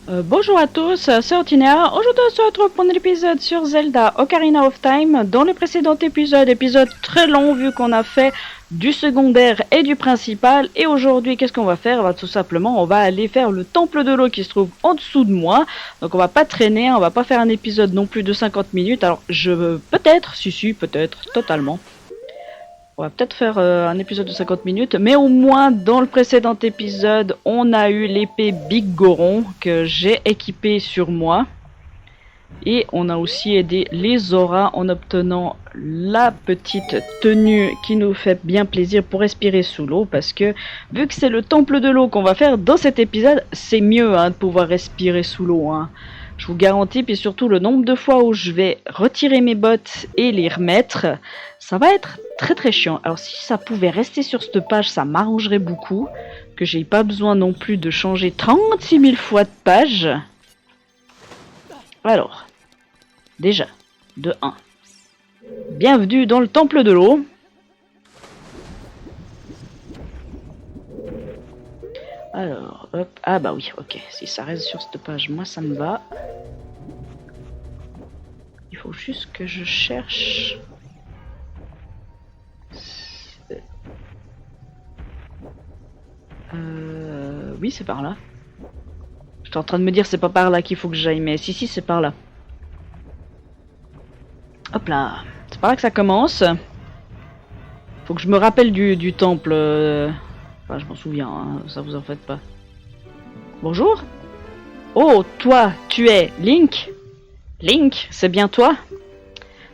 Bonjour à tous, c'est Ortinea. Aujourd'hui on se retrouve pour un épisode sur Zelda Ocarina of Time. Dans le précédent épisode très long vu qu'on a fait du secondaire et du principal. Et aujourd'hui qu'est-ce qu'on va faire? Tout simplement on va aller faire le temple de l'eau qui se trouve en dessous de moi. Donc on va pas traîner, on va pas faire un épisode non plus de 50 minutes. Alors peut-être, peut-être, totalement. On va peut-être faire un épisode de 50 minutes, mais au moins dans le précédent épisode, on a eu l'épée Big Goron que j'ai équipée sur moi. Et on a aussi aidé les auras en obtenant la petite tenue qui nous fait bien plaisir pour respirer sous l'eau. Parce que vu que c'est le temple de l'eau qu'on va faire dans cet épisode, c'est mieux de pouvoir respirer sous l'eau. Je vous garantis, puis surtout le nombre de fois où je vais retirer mes bottes et les remettre, ça va être très très chiant. Alors si ça pouvait rester sur cette page, ça m'arrangerait beaucoup. Que j'ai pas besoin non plus de changer 36 000 fois de page. Alors, déjà, de 1. Bienvenue dans le temple de l'eau. Alors, hop. Ah bah oui, ok. Si ça reste sur cette page, moi ça me va. Il faut juste que je cherche... Oui, c'est par là. J'étais en train de me dire c'est pas par là qu'il faut que j'aille, mais si, c'est par là. Hop là. C'est par là que ça commence. Faut que je me rappelle du temple. Enfin, je m'en souviens, ça vous en faites pas. Bonjour. Oh, toi, tu es Link? Link, c'est bien toi?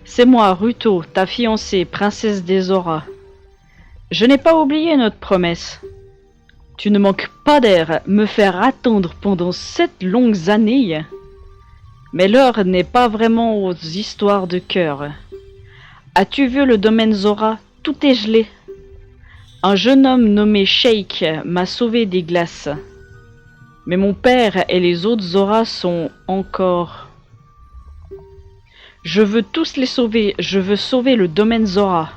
C'est moi, Ruto, ta fiancée, princesse des auras. Je n'ai pas oublié notre promesse. Tu ne manques pas d'air me faire attendre pendant 7 longues années. Mais l'heure n'est pas vraiment aux histoires de cœur. As-tu vu le domaine Zora? Tout est gelé. Un jeune homme nommé Sheik m'a sauvé des glaces. Mais mon père et les autres Zora sont encore... Je veux tous les sauver, je veux sauver le domaine Zora.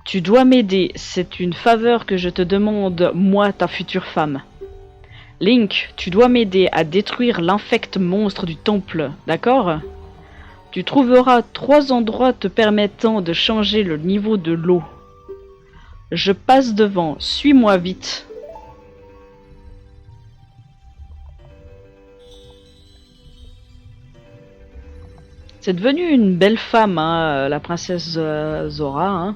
Tu dois m'aider, c'est une faveur que je te demande, moi, ta future femme. Link, tu dois m'aider à détruire l'infect monstre du temple, d'accord? Tu trouveras 3 endroits te permettant de changer le niveau de l'eau. Je passe devant, suis-moi vite. C'est devenu une belle femme, la princesse Zora.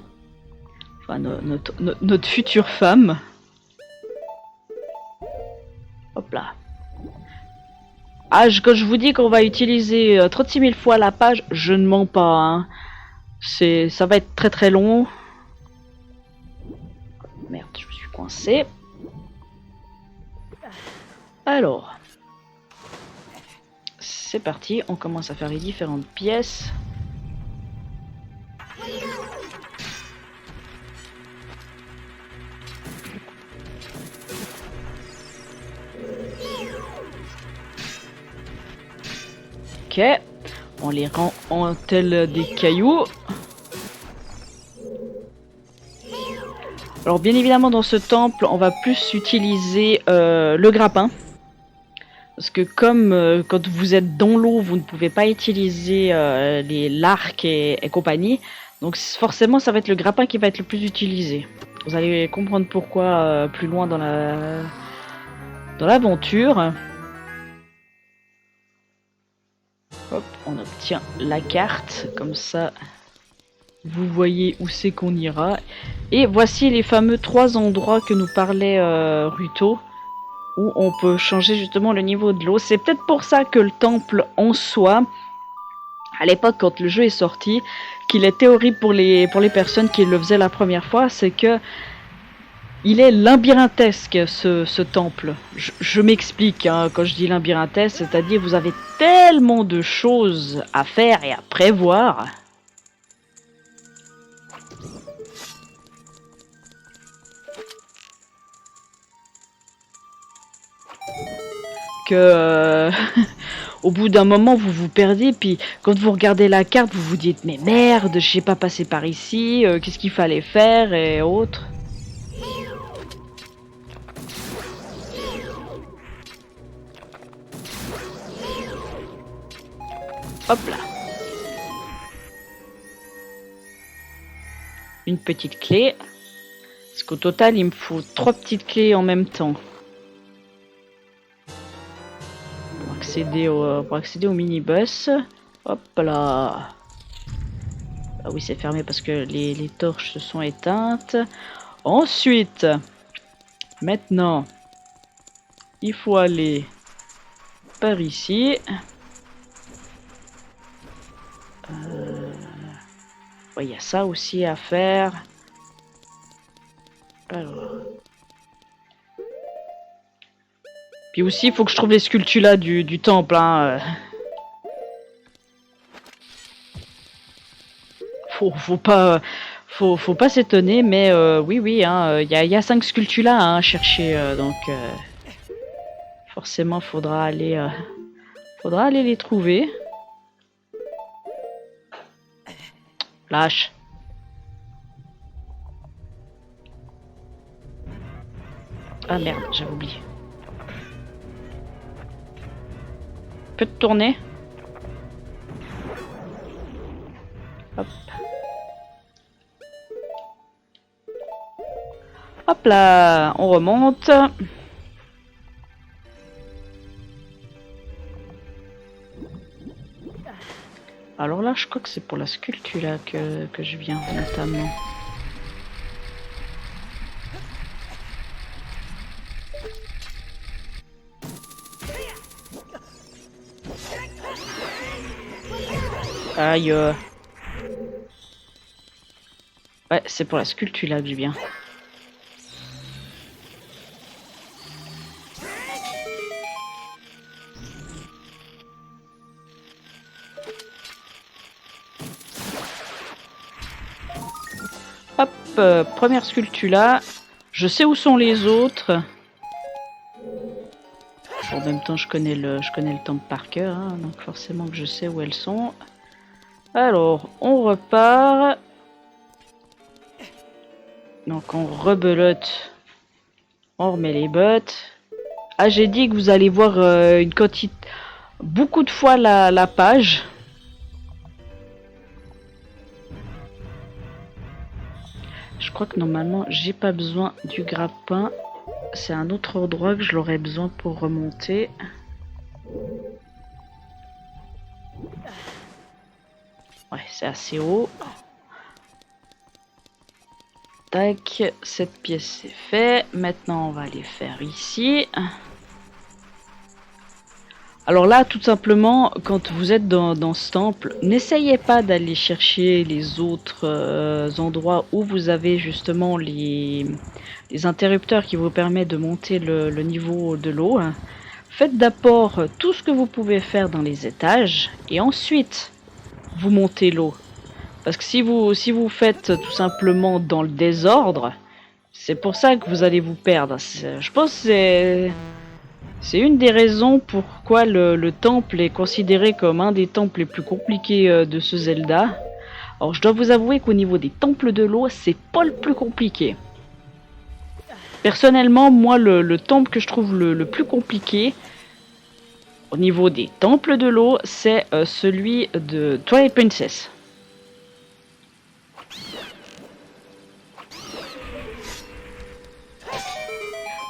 Enfin, notre future femme. Hop là. Ah, quand je vous dis qu'on va utiliser 36 000 fois la page, je ne mens pas. Ça va être très très long. Merde, je me suis coincé. Alors. C'est parti, on commence à faire les différentes pièces. Ok, on les rend en tel des cailloux. Alors bien évidemment dans ce temple, on va plus utiliser le grappin. Parce que comme quand vous êtes dans l'eau, vous ne pouvez pas utiliser l'arc et compagnie. Donc forcément ça va être le grappin qui va être le plus utilisé. Vous allez comprendre pourquoi plus loin dans l'aventure. Hop, on obtient la carte, comme ça vous voyez où c'est qu'on ira. Et voici les fameux 3 endroits que nous parlait Ruto, où on peut changer justement le niveau de l'eau. C'est peut-être pour ça que le temple en soi, à l'époque quand le jeu est sorti, qu'il était horrible pour les personnes qui le faisaient la première fois, c'est que il est labyrinthesque ce temple. Je m'explique quand je dis labyrinthesque, c'est-à-dire vous avez tellement de choses à faire et à prévoir. Que au bout d'un moment vous vous perdez, puis quand vous regardez la carte vous vous dites mais merde, je sais pas passer par ici, qu'est-ce qu'il fallait faire et autres. Hop là. Une petite clé. Parce qu'au total, il me faut 3 petites clés en même temps. Pour accéder au minibus. Hop là. Ah oui, c'est fermé parce que les torches se sont éteintes. Ensuite, maintenant, il faut aller par ici. Ouais, il y a ça aussi à faire. Alors. Puis aussi, il faut que je trouve les sculptures là du temple. Hein. Faut pas s'étonner, mais oui, hein, y a 5 sculptures là hein, à chercher, donc forcément faudra aller les trouver. Lâche. Ah merde, j'avais oublié. Peut te tourner. Hop. Hop là, on remonte. Alors là, je crois que c'est pour la sculpture là que je viens notamment. Aïe. Ouais, c'est pour la sculpture là que je viens. Hop, première sculpture là. Je sais où sont les autres. En même temps, je connais le temple par cœur, hein, donc forcément que je sais où elles sont. Alors, on repart. Donc on rebelote. On remet les bottes. Ah, j'ai dit que vous allez voir une quantité... beaucoup de fois la page. Je crois que normalement, j'ai pas besoin du grappin. C'est un autre endroit que je l'aurais besoin pour remonter. Ouais, c'est assez haut. Tac, cette pièce c'est fait. Maintenant, on va les faire ici. Alors là, tout simplement, quand vous êtes dans ce temple, n'essayez pas d'aller chercher les autres endroits où vous avez justement les interrupteurs qui vous permettent de monter le niveau de l'eau. Faites d'abord tout ce que vous pouvez faire dans les étages et ensuite vous montez l'eau. Parce que si vous faites tout simplement dans le désordre, c'est pour ça que vous allez vous perdre. Je pense que c'est une des raisons pourquoi le temple est considéré comme un des temples les plus compliqués de ce Zelda. Alors je dois vous avouer qu'au niveau des temples de l'eau, c'est pas le plus compliqué. Personnellement, moi le temple que je trouve le plus compliqué au niveau des temples de l'eau, c'est celui de Twilight Princess.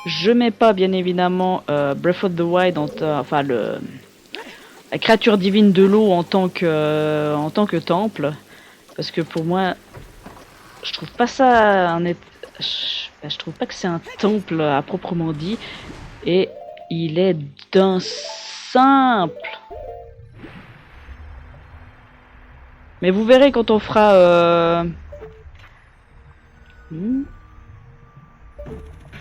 Je mets pas bien évidemment Breath of the Wild, enfin la créature divine de l'eau en tant que temple, parce que pour moi, je trouve pas ça je trouve pas que c'est un temple à proprement dit, et il est d'un simple. Mais vous verrez quand on fera.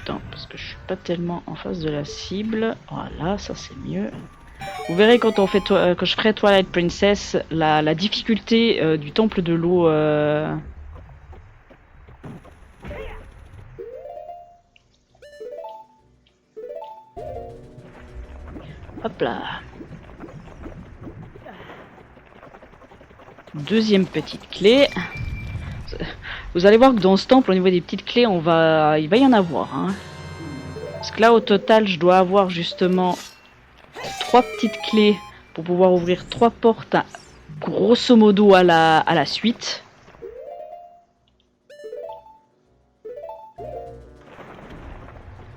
Attends, parce que je suis pas tellement en face de la cible. Voilà, ça c'est mieux. Vous verrez quand on fait quand je ferai Twilight Princess, la difficulté du temple de l'eau. Hop là. Deuxième petite clé. Vous allez voir que dans ce temple, au niveau des petites clés, il va y en avoir. Hein. Parce que là, au total, je dois avoir justement 3 petites clés pour pouvoir ouvrir 3 portes grosso modo à la suite.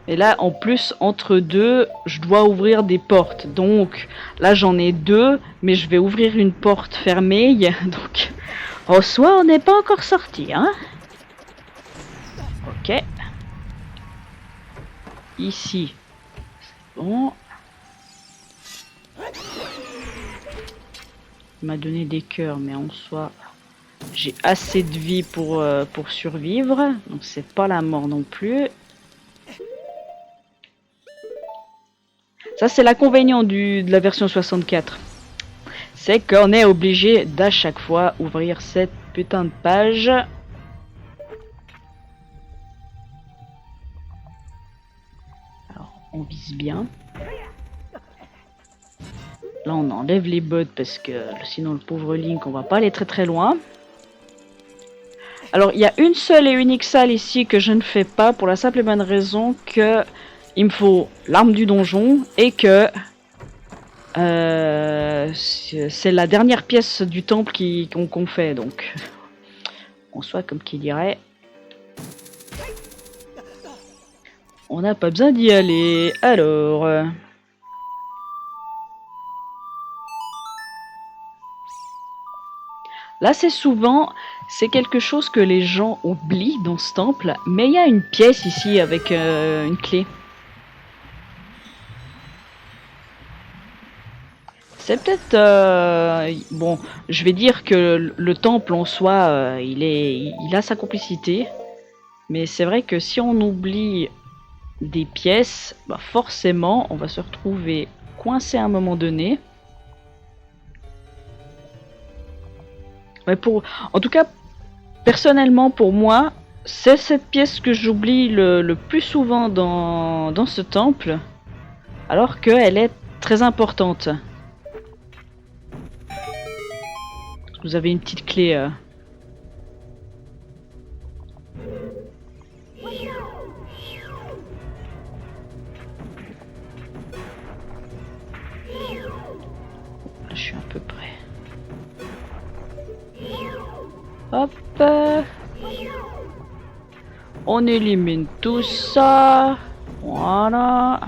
Et là, en plus, entre deux, je dois ouvrir des portes. Donc, là, j'en ai deux, mais je vais ouvrir une porte fermée. Donc, en soi, on n'est pas encore sorti, hein. Ok. Ici, c'est bon. Il m'a donné des cœurs, mais en soi, j'ai assez de vie pour survivre. Donc, c'est pas la mort non plus. Ça, c'est l'inconvénient de la version 64. C'est qu'on est obligé d'à chaque fois ouvrir cette putain de page. Alors, on vise bien. Là, on enlève les bottes parce que sinon, le pauvre Link, on va pas aller très très loin. Alors, il y a une seule et unique salle ici que je ne fais pas pour la simple et bonne raison que il me faut l'arme du donjon et que c'est la dernière pièce du temple qu'on fait, donc en soit comme qui dirait, on n'a pas besoin d'y aller. Alors, là c'est quelque chose que les gens oublient dans ce temple, mais il y a une pièce ici avec une clé. C'est peut-être bon, je vais dire que le temple en soi, il a sa complicité, mais c'est vrai que si on oublie des pièces, bah forcément, on va se retrouver coincé à un moment donné. Mais en tout cas, personnellement pour moi, c'est cette pièce que j'oublie le plus souvent dans ce temple, alors qu'elle est très importante. Vous avez une petite clé. Là, je suis à peu près. Hop. On élimine tout ça. Voilà.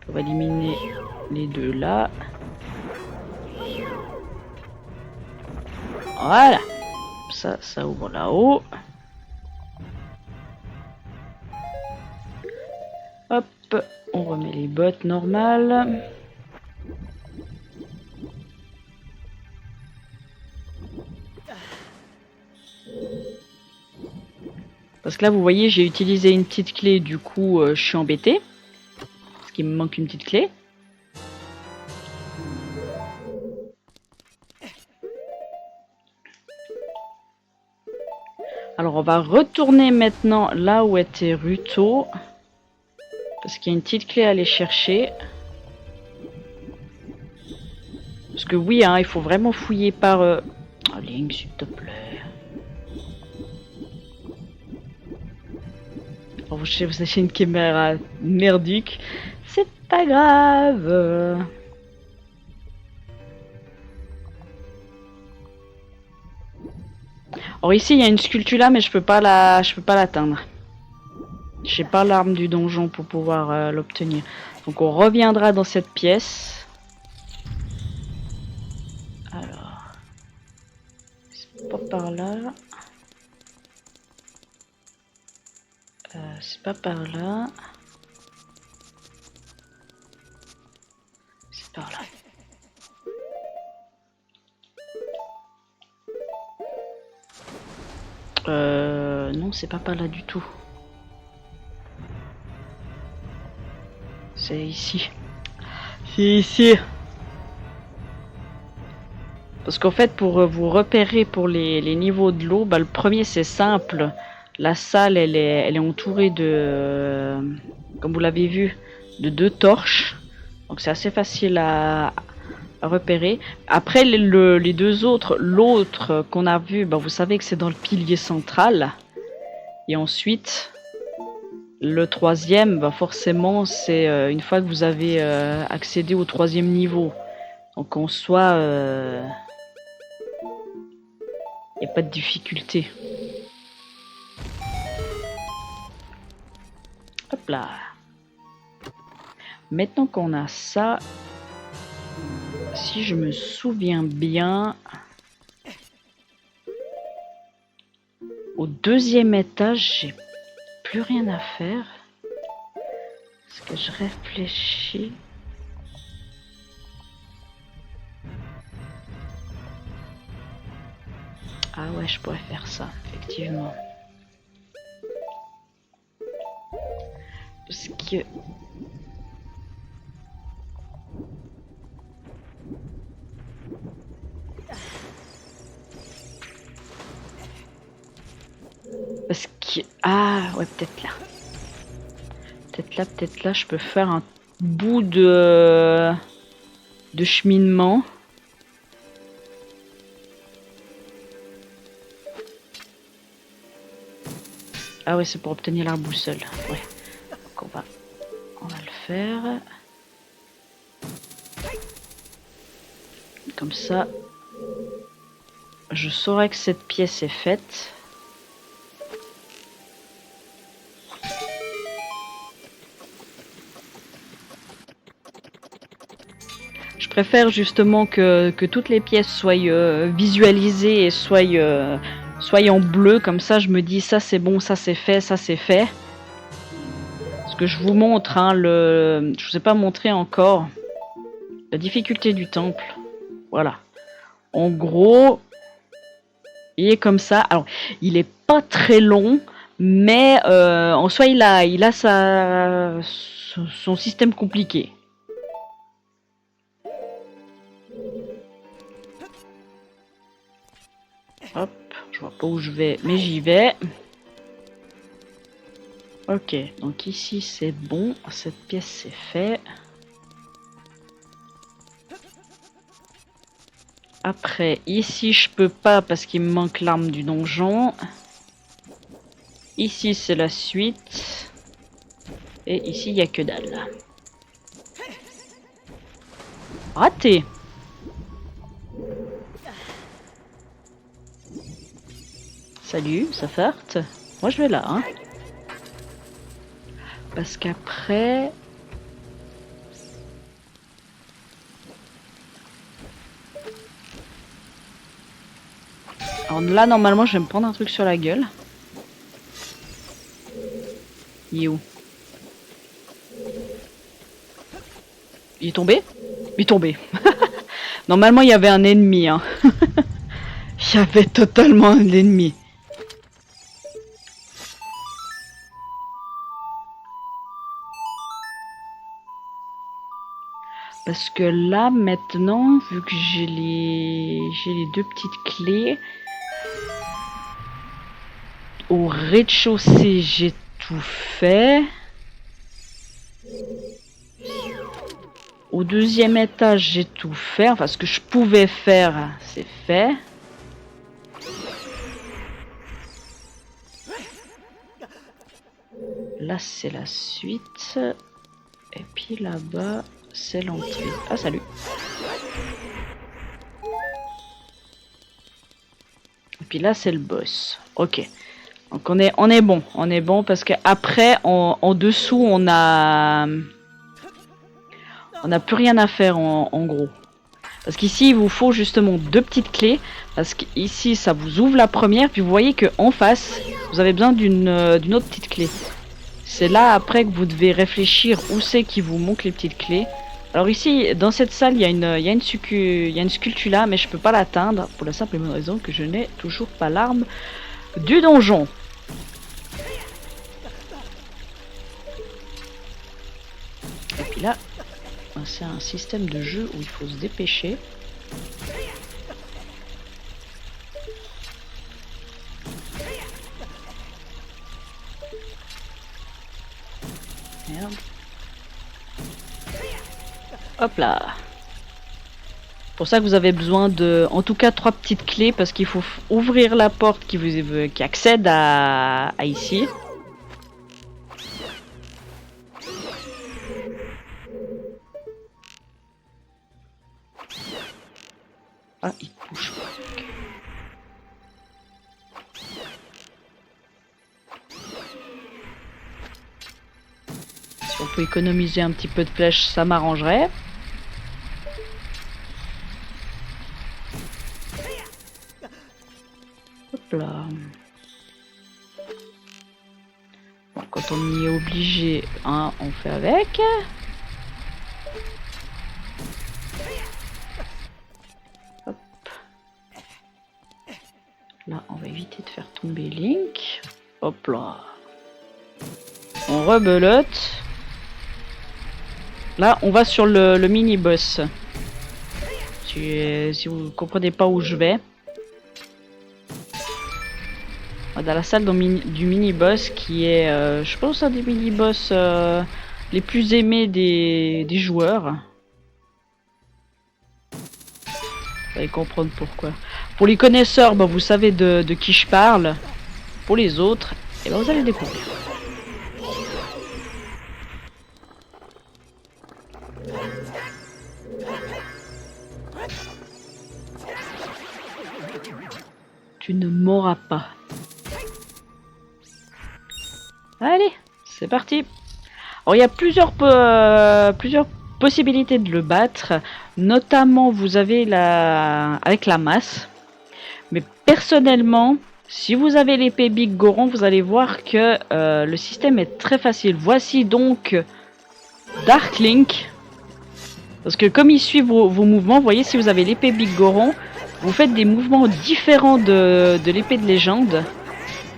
On va éliminer les deux là. Voilà. Ça ouvre là-haut. Hop. On remet les bottes normales. Parce que là, vous voyez, j'ai utilisé une petite clé, du coup, je suis embêté. Parce qu'il me manque une petite clé. Alors, on va retourner maintenant là où était Ruto. Parce qu'il y a une petite clé à aller chercher. Parce que oui, hein, il faut vraiment fouiller par... Oh, Link, s'il te plaît. Oh, je sais, vous avez une caméra merdique. C'est pas grave. Alors ici, il y a une sculpture là, mais je peux pas l'atteindre. J'ai pas l'arme du donjon pour pouvoir l'obtenir. Donc on reviendra dans cette pièce. Alors, c'est pas par là. C'est pas par là. C'est par là. Non, c'est pas par là du tout. C'est ici. C'est ici. Parce qu'en fait, pour vous repérer pour les niveaux de l'eau, bah, le premier c'est simple. La salle, elle est entourée de, comme vous l'avez vu, de 2 torches. Donc c'est assez facile à repérer. Après, les 2 autres, l'autre qu'on a vu, bah, vous savez que c'est dans le pilier central. Et ensuite, le 3e, bah, forcément, c'est une fois que vous avez accédé au 3e niveau. Donc en soit... Il n'y a pas de difficulté. Hop là. Maintenant qu'on a ça, si je me souviens bien, au deuxième étage, j'ai plus rien à faire. Est-ce que je réfléchis? Ah ouais, je pourrais faire ça, effectivement. Parce que... Ah, ouais, peut-être là. Peut-être là, je peux faire un bout de cheminement. Ah ouais, c'est pour obtenir la boussole. Ouais. Donc on va le faire. Comme ça, je saurai que cette pièce est faite. Je préfère justement que toutes les pièces soient visualisées et soient en bleu. Comme ça, je me dis ça c'est bon, ça c'est fait, ça c'est fait. Ce que je vous montre, hein, je vous ai pas montré encore la difficulté du temple. Voilà. En gros, il est comme ça. Alors, il est pas très long, mais en soi, il a son système compliqué. Hop, je vois pas où je vais, mais j'y vais. Ok, donc ici c'est bon, cette pièce c'est fait. Après, ici je peux pas parce qu'il me manque l'arme du donjon. Ici c'est la suite. Et ici il n'y a que dalle. Raté. Salut, ça farte. Moi je vais là, hein. Parce qu'après... Alors là, normalement, je vais me prendre un truc sur la gueule. Il est où? Il est tombé? Il est tombé. Normalement, il y avait un ennemi, hein. Il y avait totalement un ennemi. Parce que là, maintenant, vu que j'ai les deux petites clés, au rez-de-chaussée, j'ai tout fait. Au deuxième étage, j'ai tout fait. Enfin, ce que je pouvais faire, c'est fait. Là, c'est la suite. Et puis là-bas, c'est l'entrée. Ah, salut. Et puis là, c'est le boss. Ok. Donc on est bon. On est bon parce qu'après, en dessous, on a plus rien à faire en gros. Parce qu'ici, il vous faut justement deux petites clés. Parce qu'ici, ça vous ouvre la première. Puis vous voyez qu'en face, vous avez besoin d'une autre petite clé. C'est là après que vous devez réfléchir où c'est qui vous manque les petites clés. Alors ici, dans cette salle, il y a une sculpture là, mais je peux pas l'atteindre. Pour la simple et bonne raison que je n'ai toujours pas l'arme du donjon. Et puis là, c'est un système de jeu où il faut se dépêcher. Merde. Hop là. Pour ça que vous avez besoin de, en tout cas, 3 petites clés parce qu'il faut ouvrir la porte qui accède à ici. Ah, il touche. on peut économiser un petit peu de flèches, ça m'arrangerait. Hop là. Bon, quand on y est obligé, hein, on fait avec. Hop. Là, on va éviter de faire tomber Link. Hop là. On rebelote. Là, on va sur le mini-boss. Si vous comprenez pas où je vais. Dans la salle du mini-boss qui est, je pense, un des mini-boss les plus aimés des joueurs. Vous allez comprendre pourquoi. Pour les connaisseurs, bah, vous savez de qui je parle. Pour les autres, et ben, vous allez découvrir. Tu ne m'auras pas. Allez, c'est parti. Alors il y a plusieurs possibilités de le battre. Notamment vous avez avec la masse. Mais personnellement, si vous avez l'épée Big Goron, vous allez voir que le système est très facile. Voici donc Dark Link. Parce que comme il suit vos mouvements, vous voyez, si vous avez l'épée Big Goron, vous faites des mouvements différents de l'épée de légende.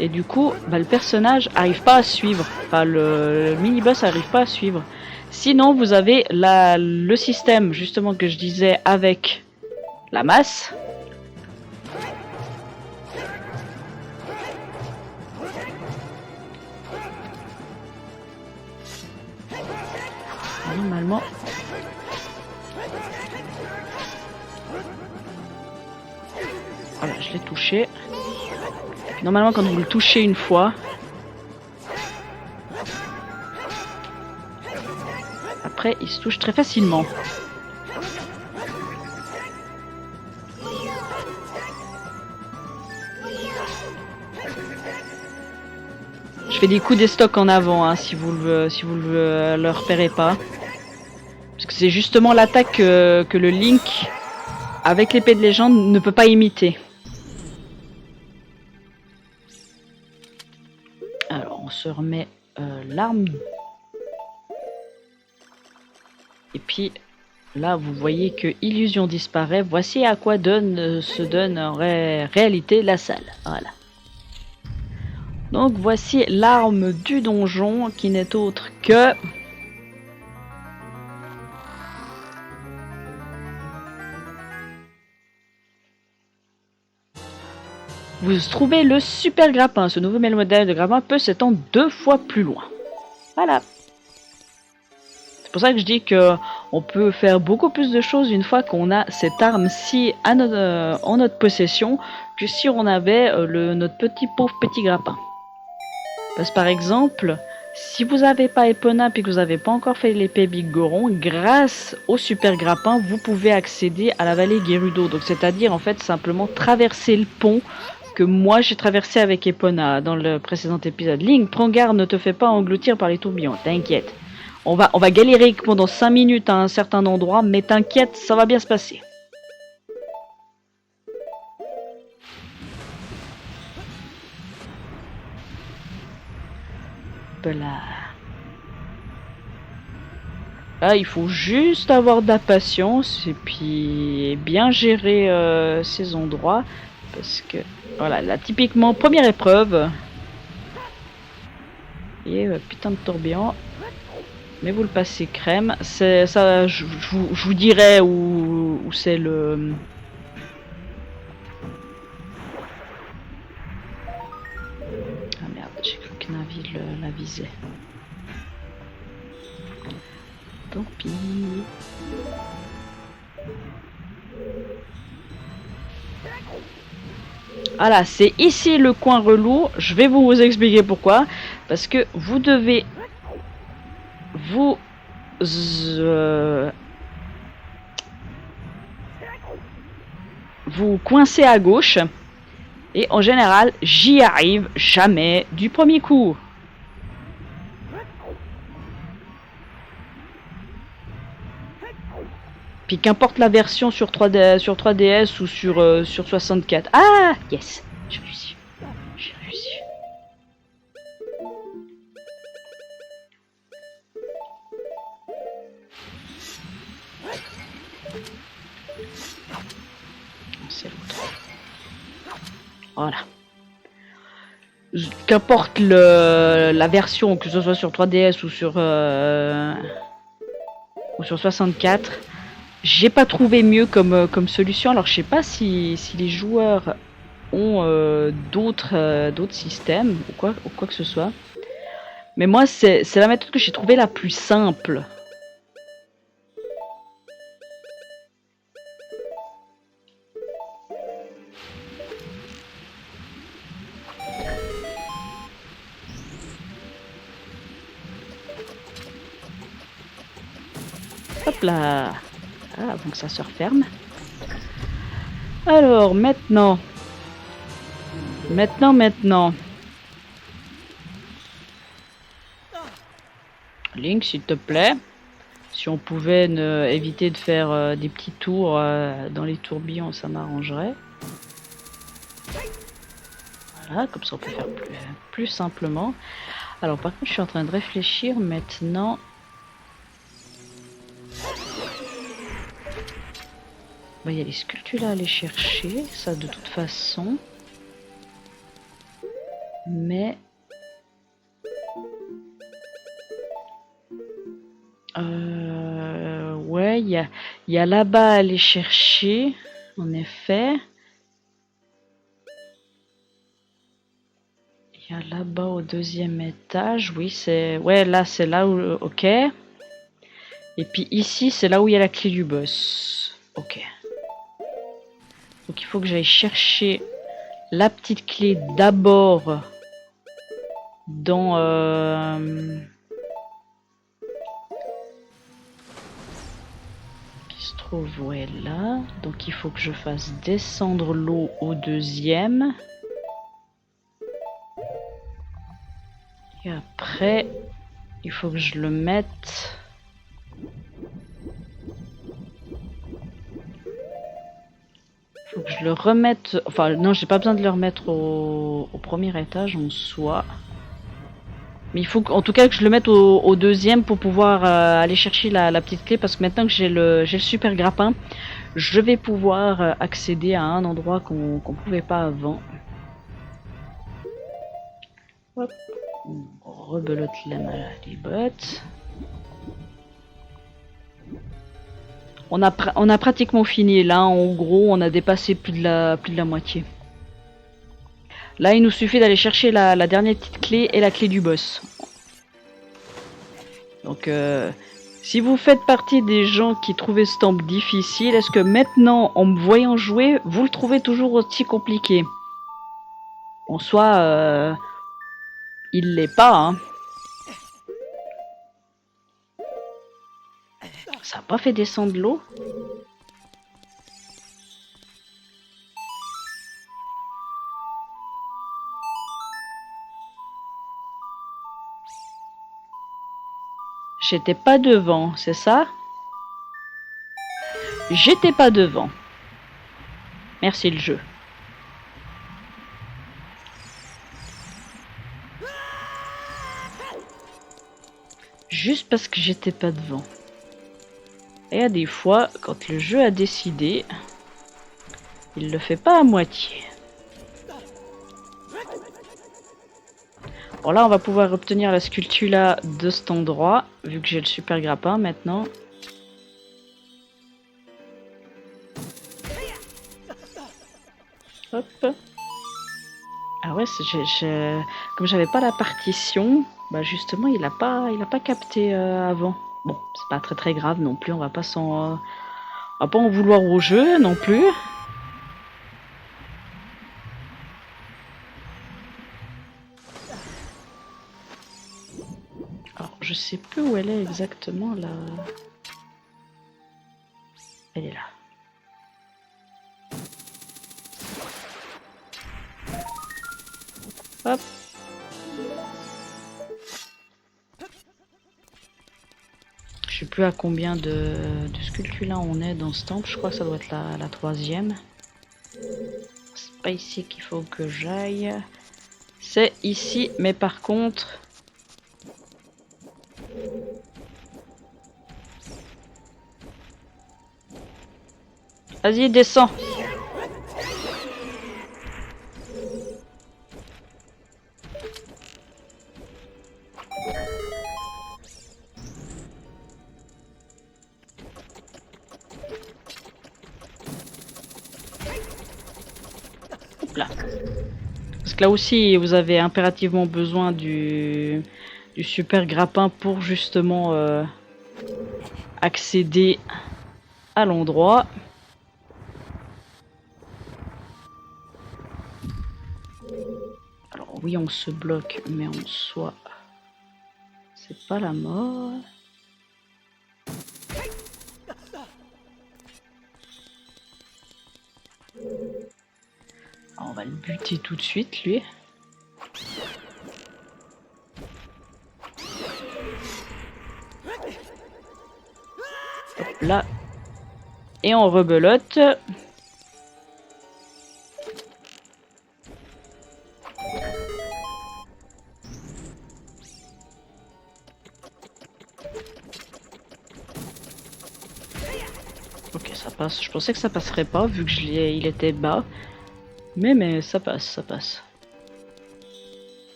Et du coup, bah, le personnage arrive pas à suivre. Enfin, le mini-boss arrive pas à suivre. Sinon, vous avez le système, justement, que je disais avec la masse. Normalement... Voilà, je l'ai touché. Normalement, quand vous le touchez une fois, après, il se touche très facilement. Je fais des coups des stocks en avant, hein, si vous le repérez pas. Parce que c'est justement l'attaque que le Link, avec l'épée de légende, ne peut pas imiter. Alors, on se remet l'arme. Et puis, là, vous voyez que Illusion disparaît. Voici à quoi se donne en réalité la salle. Voilà. Donc, voici l'arme du donjon, qui n'est autre que... Vous trouvez le super grappin. Ce nouveau modèle de grappin peut s'étendre 2 fois plus loin. Voilà. C'est pour ça que je dis que on peut faire beaucoup plus de choses une fois qu'on a cette arme-ci en notre possession que si on avait notre pauvre petit grappin. Parce que par exemple, si vous n'avez pas Epona et que vous n'avez pas encore fait l'épée Big Goron, grâce au super grappin, vous pouvez accéder à la vallée Gerudo. Donc c'est-à-dire en fait simplement traverser le pont que moi j'ai traversé avec Epona dans le précédent épisode. Link, prends garde, ne te fais pas engloutir par les tourbillons, t'inquiète. On va galérer pendant 5 minutes à un certain endroit, mais t'inquiète, ça va bien se passer. Là. Là, il faut juste avoir de la patience et puis bien gérer ces endroits. Parce que, voilà, là, typiquement, première épreuve. Et putain de tourbillon. Mais vous le passez crème. C'est ça, je vous dirai où c'est le... Ah merde, j'ai cru que Navi la visait. Tant pis. Voilà, c'est ici le coin relou. Je vais vous expliquer pourquoi. Parce que vous devez vous coincer à gauche. Et en général, j'y arrive jamais du premier coup. Puis qu'importe la version sur 3D, sur 3DS ou sur 64. Ah yes, j'ai réussi. J'ai réussi. C'est l'autre. Voilà. Qu'importe la version, que ce soit sur 3DS ou sur 64, j'ai pas trouvé mieux comme solution. Alors je sais pas si les joueurs ont d'autres systèmes ou quoi que ce soit. Mais moi c'est la méthode que j'ai trouvée la plus simple. Hop là. Ah, avant que ça se referme. Alors, maintenant. Link, s'il te plaît. Si on pouvait éviter de faire des petits tours dans les tourbillons, ça m'arrangerait. Voilà, comme ça on peut faire plus simplement. Alors, par contre, je suis en train de réfléchir maintenant. Il y a les sculptures à aller chercher, ça de toute façon. Mais... ouais, il y a là-bas à aller chercher, en effet. Il y a là-bas au deuxième étage, oui, c'est... Ouais, là, c'est là où... Ok. Et puis ici, c'est là où il y a la clé du boss. Ok. Donc il faut que j'aille chercher la petite clé d'abord dans... qui se trouve, ouais, là. Donc il faut que je fasse descendre l'eau au deuxième. Et après, il faut que je le mette... Faut que je le remette... Enfin, non, j'ai pas besoin de le remettre au premier étage en soi. Mais il faut en tout cas que je le mette au deuxième pour pouvoir aller chercher la petite clé. Parce que maintenant que j'ai le super grappin, je vais pouvoir accéder à un endroit qu'on pouvait pas avant. Hop. On rebelote les bottes. On a pratiquement fini là, en gros on a dépassé plus de la moitié. Là il nous suffit d'aller chercher la dernière petite clé et la clé du boss. Donc si vous faites partie des gens qui trouvaient ce temple difficile, est-ce que maintenant en me voyant jouer, vous le trouvez toujours aussi compliqué? En soi, il l'est pas, hein. Ça a pas fait descendre l'eau? J'étais pas devant, c'est ça? J'étais pas devant. Merci le jeu. Juste parce que j'étais pas devant. Et à des fois, quand le jeu a décidé, il le fait pas à moitié. Bon là on va pouvoir obtenir la sculptula de cet endroit, vu que j'ai le super grappin maintenant. Hop. Ah ouais, comme j'avais pas la partition, bah justement il a pas capté avant. Bon, c'est pas très grave non plus, on va pas on va pas en vouloir au jeu non plus. Alors, je sais plus où elle est exactement là. Elle est là. Hop. Je suis plus à combien de sculptures là on est dans ce temple. Je crois que ça doit être la troisième. C'est pas ici qu'il faut que j'aille. C'est ici, mais par contre... Vas-y, descends. Hop là. Parce que là aussi, vous avez impérativement besoin du super grappin pour justement accéder à l'endroit. Alors oui, on se bloque, mais en soi, c'est pas la mort. Alors, on va le buter tout de suite, lui. Hop là. Et on rebelote. Ok, ça passe. Je pensais que ça passerait pas vu que il était bas. Mais ça passe, ça passe.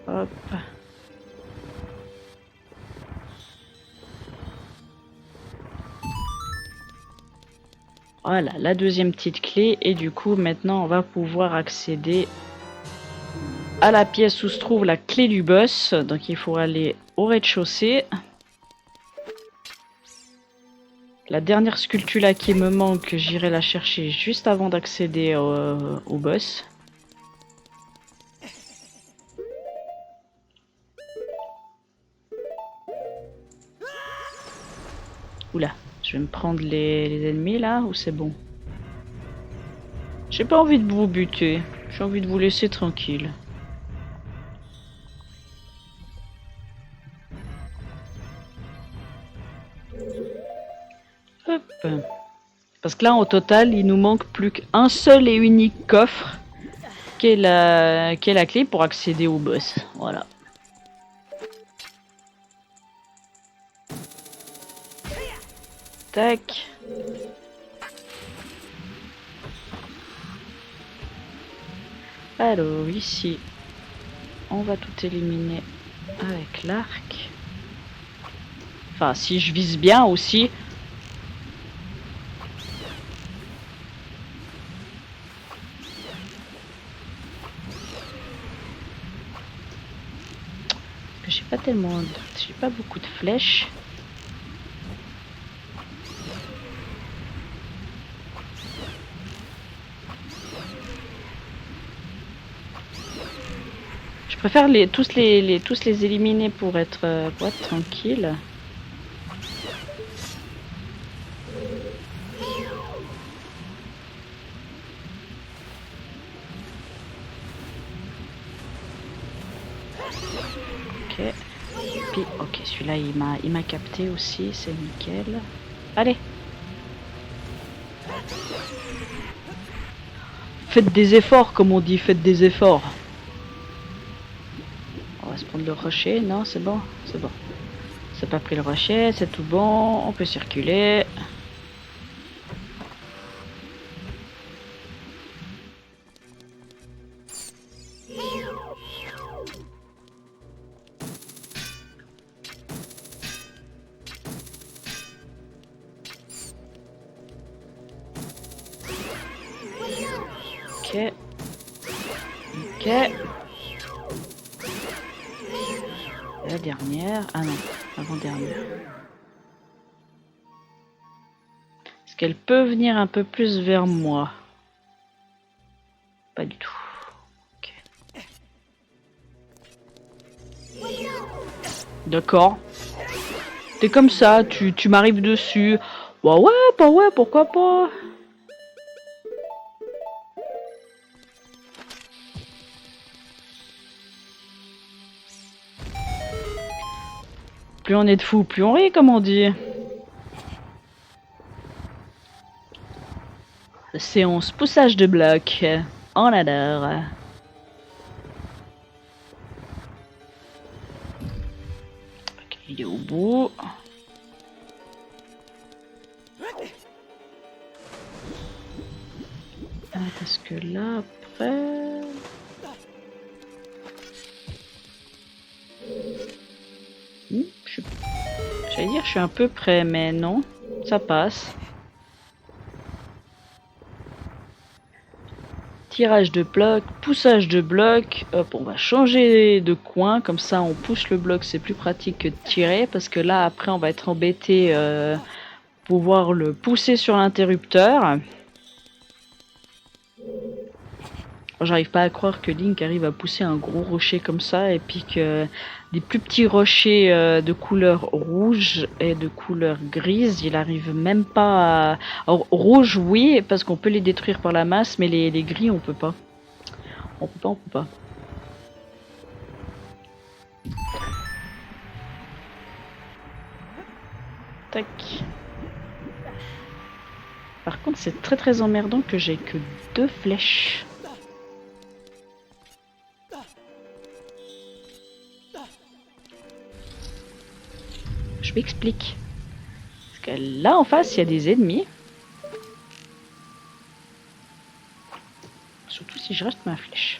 Hop. Voilà, la deuxième petite clé. Et du coup, maintenant, on va pouvoir accéder à la pièce où se trouve la clé du boss. Donc, il faut aller au rez-de-chaussée. La dernière sculpture là qui me manque, j'irai la chercher juste avant d'accéder au boss. Oula, je vais me prendre les ennemis là, ou c'est bon? J'ai pas envie de vous buter, j'ai envie de vous laisser tranquille. Hop. Parce que là, au total, il nous manque plus qu'un seul et unique coffre qui est la clé pour accéder au boss. Voilà. Tac. Alors ici, on va tout éliminer avec l'arc. Enfin, si je vise bien aussi. J'ai pas tellement, j'ai pas beaucoup de flèches. Je préfère tous les éliminer pour être tranquille. Ok. Puis, ok, celui-là il m'a capté aussi, c'est nickel. Allez. Faites des efforts, comme on dit, faites des efforts. On va se prendre le rocher, non, c'est bon, c'est bon. C'est pas pris le rocher, c'est tout bon, on peut circuler. Ok. Ok. La dernière. Ah non, avant-dernière. Est-ce qu'elle peut venir un peu plus vers moi? Pas du tout. Ok. D'accord. T'es comme ça, tu m'arrives dessus. Bah ouais, pourquoi pas. Plus on est de fous, plus on rit, comme on dit. Séance poussage de blocs. On adore. Ok, il est au bout. Parce que là, après... J'allais dire je suis un peu près, mais non, ça passe. Tirage de bloc, poussage de bloc. Hop, on va changer de coin, comme ça on pousse le bloc, c'est plus pratique que de tirer, parce que là après on va être embêté pour pouvoir le pousser sur l'interrupteur. J'arrive pas à croire que Link arrive à pousser un gros rocher comme ça et puis que des plus petits rochers de couleur rouge et de couleur grise, il arrive même pas à... Alors, rouge oui, parce qu'on peut les détruire par la masse, mais les gris on peut pas. On peut pas. Tac. Par contre c'est très emmerdant que j'ai que 2 flèches. Je m'explique. Parce que là en face, il y a des ennemis. Surtout si je reste ma flèche.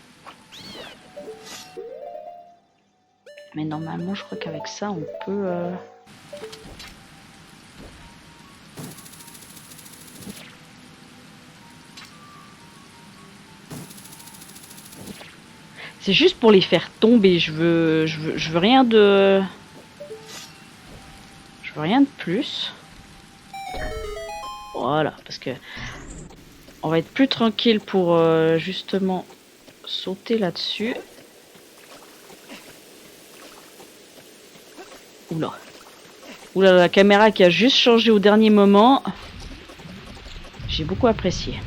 Mais normalement, je crois qu'avec ça, on peut... C'est juste pour les faire tomber. Je veux rien de... Je veux rien de plus. Voilà, parce que on va être plus tranquille pour justement sauter là-dessus. Oula. Oula, la caméra qui a juste changé au dernier moment. J'ai beaucoup apprécié.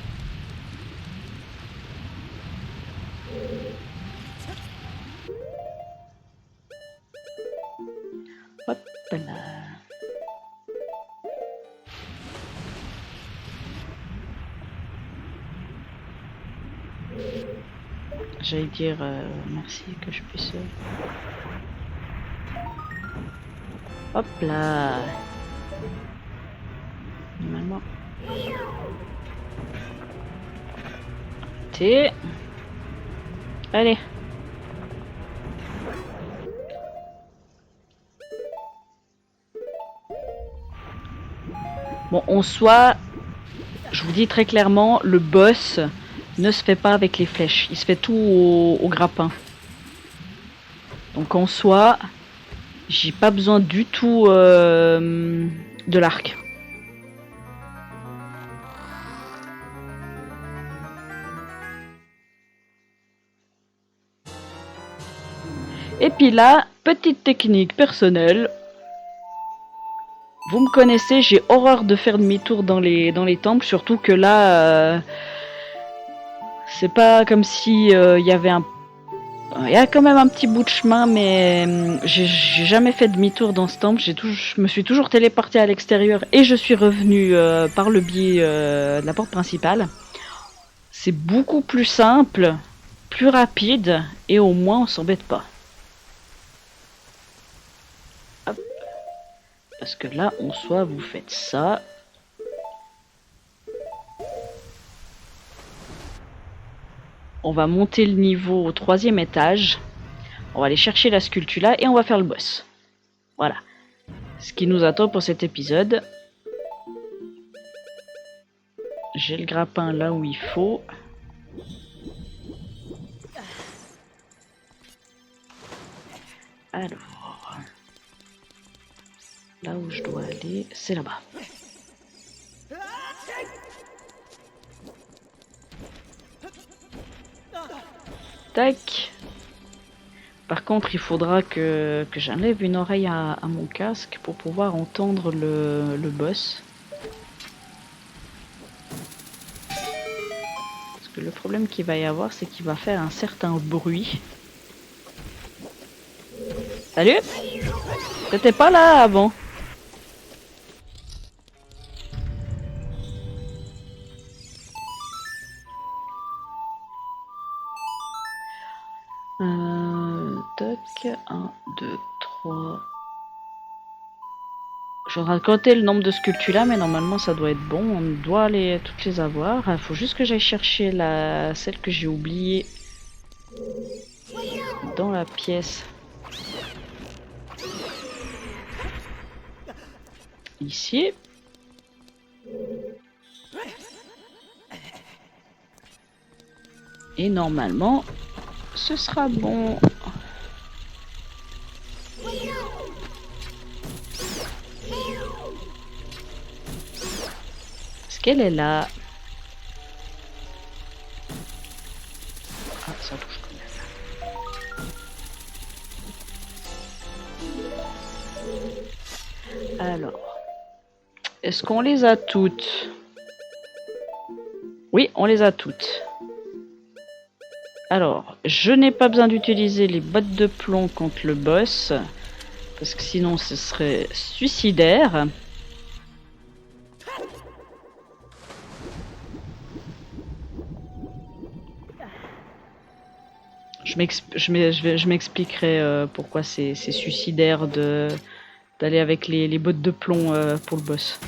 Hop là. J'allais dire merci que je puisse... Hop là. Normalement. T'es... Allez. Bon, en soi, je vous dis très clairement, le boss ne se fait pas avec les flèches. Il se fait tout au grappin. Donc en soi, j'ai pas besoin du tout de l'arc. Et puis là, petite technique personnelle. Vous me connaissez, j'ai horreur de faire demi-tour dans les temples, surtout que là, c'est pas comme si il y avait un... Il y a quand même un petit bout de chemin, mais j'ai jamais fait demi-tour dans ce temple. Je me suis toujours téléporté à l'extérieur et je suis revenu par le biais de la porte principale. C'est beaucoup plus simple, plus rapide, et au moins on s'embête pas. Hop. Parce que là, en soi, vous faites ça. On va monter le niveau au 3e étage. On va aller chercher la sculpture et on va faire le boss. Voilà. Ce qui nous attend pour cet épisode. J'ai le grappin là où il faut. Alors... Là où je dois aller, c'est là-bas. Tac. Par contre, il faudra que j'enlève une oreille à mon casque pour pouvoir entendre le boss. Parce que le problème qu'il va y avoir, c'est qu'il va faire un certain bruit. Salut! T'étais pas là avant. Toc, 1, 2, 3. Je suis en train de compter le nombre de sculptures là, mais normalement ça doit être bon. On doit toutes les avoir. Il faut juste que j'aille chercher celle que j'ai oubliée dans la pièce. Ici. Et normalement, ce sera bon. Est-ce qu'elle est là? Ah, ça touche quand même. Alors, est-ce qu'on les a toutes? Oui, on les a toutes. Alors, je n'ai pas besoin d'utiliser les bottes de plomb contre le boss, parce que sinon ce serait suicidaire. Je m'expliquerai pourquoi c'est suicidaire d'aller avec les bottes de plomb pour le boss.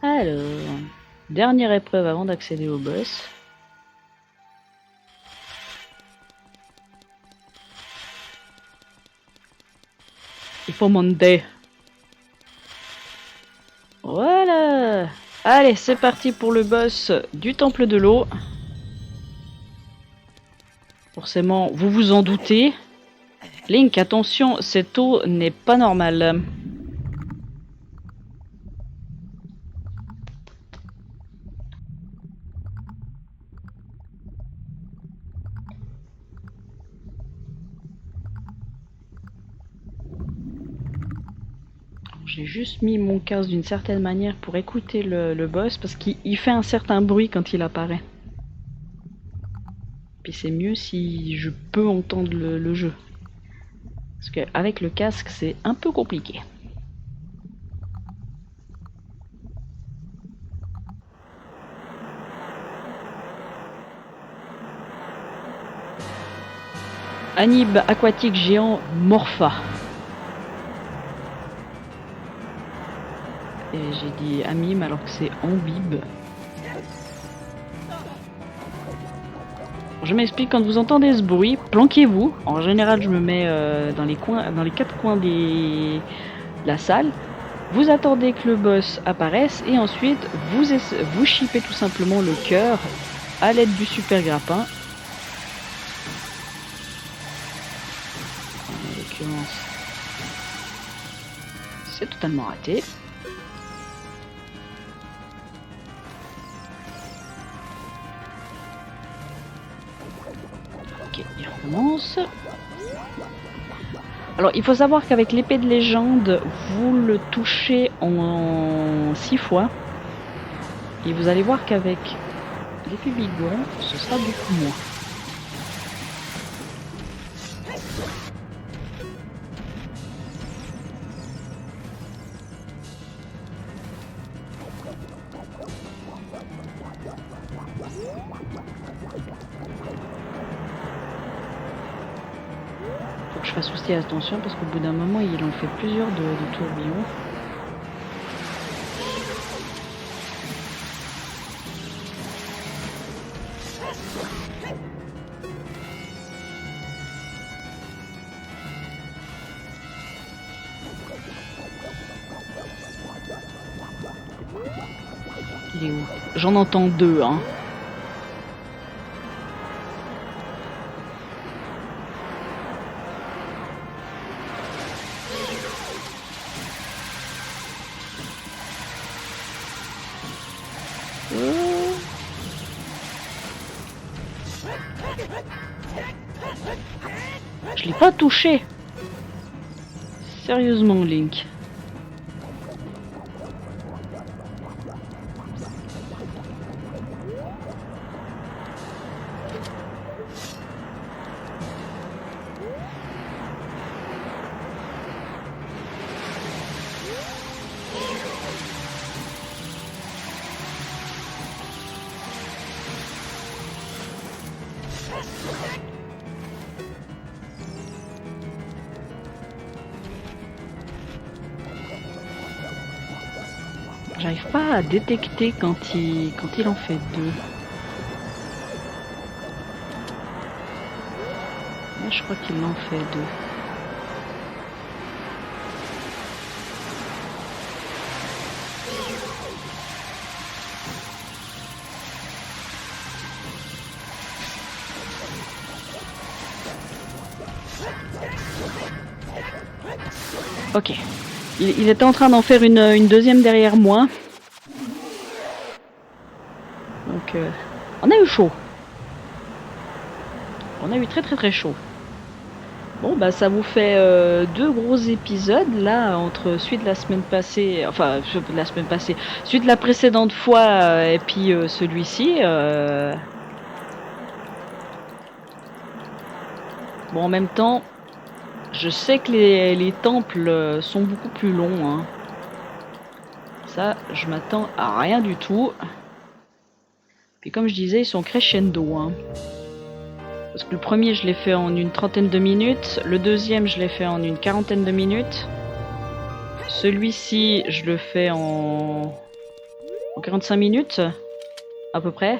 Alors, dernière épreuve avant d'accéder au boss. Il faut monter. Voilà. Allez, c'est parti pour le boss du temple de l'eau. Forcément, vous vous en doutez. Link, attention, cette eau n'est pas normale. J'ai juste mis mon casque d'une certaine manière pour écouter le boss parce qu'il fait un certain bruit quand il apparaît. Puis c'est mieux si je peux entendre le jeu. Parce qu'avec le casque, c'est un peu compliqué. Anib aquatique géant Morpha. Et j'ai dit Amim alors que c'est Ambib. Je m'explique, quand vous entendez ce bruit, planquez-vous. En général, je me mets dans les quatre coins de la salle. Vous attendez que le boss apparaisse et ensuite vous chippez tout simplement le cœur à l'aide du super grappin. En l'occurrence, c'est totalement raté. Ok, il recommence. Alors, il faut savoir qu'avec l'épée de légende, vous le touchez en 6 fois. Et vous allez voir qu'avec l'épée bigon, ce sera beaucoup moins. Faut que je fasse aussi attention parce qu'au bout d'un moment, il en fait plusieurs de tourbillons. Il est où? J'en entends deux, hein. Je l'ai pas touché. Sérieusement, Link. J'arrive pas à détecter quand il en fait deux. Là, je crois qu'il en fait deux. Ok. Il était en train d'en faire une deuxième derrière moi. Donc, on a eu chaud. On a eu très très très chaud. Bon, bah ça vous fait deux gros épisodes là, entre celui de la semaine passée, enfin, de la semaine passée, celui de la précédente fois et puis celui-ci. Bon, en même temps, je sais que les temples sont beaucoup plus longs. Hein. Ça, je m'attends à rien du tout. Puis comme je disais, ils sont crescendo. Hein. Parce que le premier, je l'ai fait en une trentaine de minutes. Le deuxième, je l'ai fait en une quarantaine de minutes. Celui-ci, je le fais en 45 minutes, à peu près.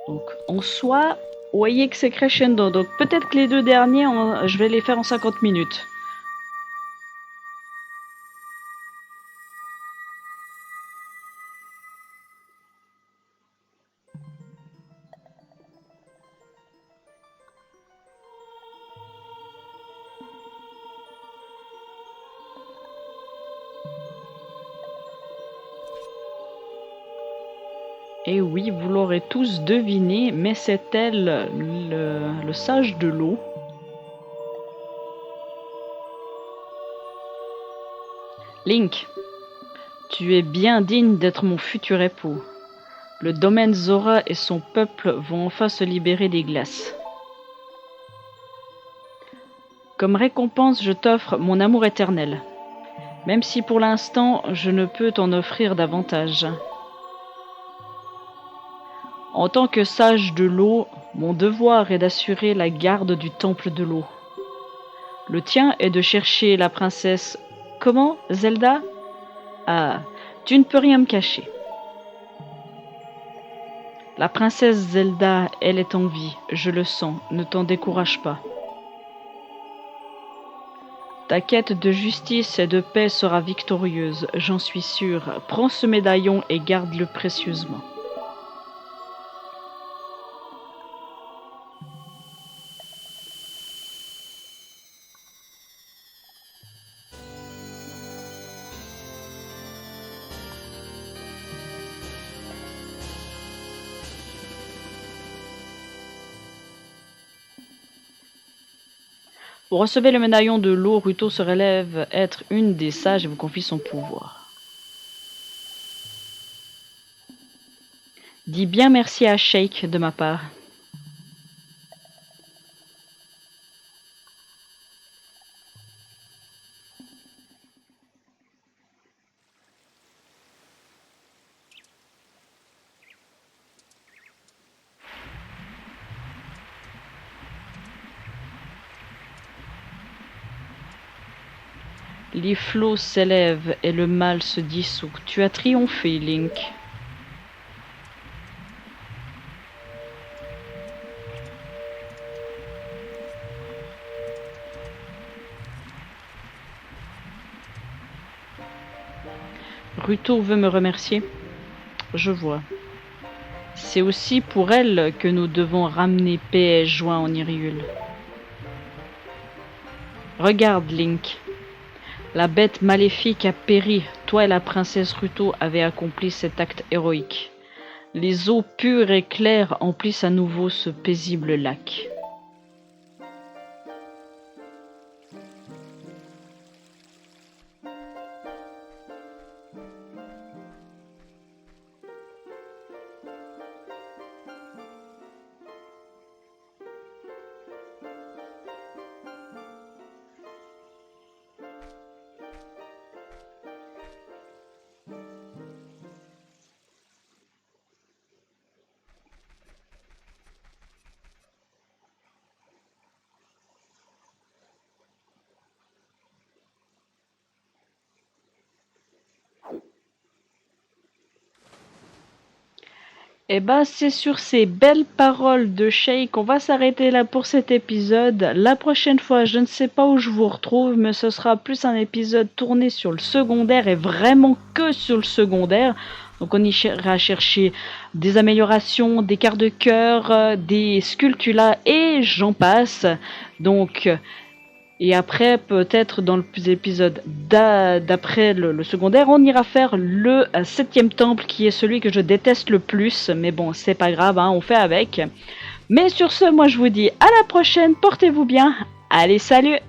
Donc, en soi, vous voyez que c'est crescendo. Donc, peut-être que les deux derniers, je vais les faire en 50 minutes. Et oui, vous l'aurez tous deviné, mais c'est elle, le sage de l'eau. Link, tu es bien digne d'être mon futur époux. Le domaine Zora et son peuple vont enfin se libérer des glaces. Comme récompense, je t'offre mon amour éternel. Même si pour l'instant, je ne peux t'en offrir davantage. En tant que sage de l'eau, mon devoir est d'assurer la garde du temple de l'eau. Le tien est de chercher la princesse... Comment, Zelda? Ah, tu ne peux rien me cacher. La princesse Zelda, elle est en vie, je le sens, ne t'en décourage pas. Ta quête de justice et de paix sera victorieuse, j'en suis sûre. Prends ce médaillon et garde-le précieusement. Vous recevez le médaillon de l'eau, Ruto se relève être une des sages et vous confie son pouvoir. Dis bien merci à Sheik de ma part. Les flots s'élèvent et le mal se dissout. Tu as triomphé, Link. Ruto veut me remercier. Je vois. C'est aussi pour elle que nous devons ramener paix et joie en Hyrule. Regarde, Link. La bête maléfique a péri. Toi et la princesse Ruto avez accompli cet acte héroïque. Les eaux pures et claires emplissent à nouveau ce paisible lac. Et bah c'est sur ces belles paroles de Shay qu'on va s'arrêter là pour cet épisode. La prochaine fois, je ne sais pas où je vous retrouve, mais ce sera plus un épisode tourné sur le secondaire et vraiment que sur le secondaire. Donc on ira chercher des améliorations, des quarts de cœur, des sculptulas et j'en passe. Donc et après, peut-être dans l'épisode d'après le secondaire, on ira faire le 7e temple qui est celui que je déteste le plus. Mais bon, c'est pas grave, hein, on fait avec. Mais sur ce, moi je vous dis à la prochaine, portez-vous bien. Allez, salut!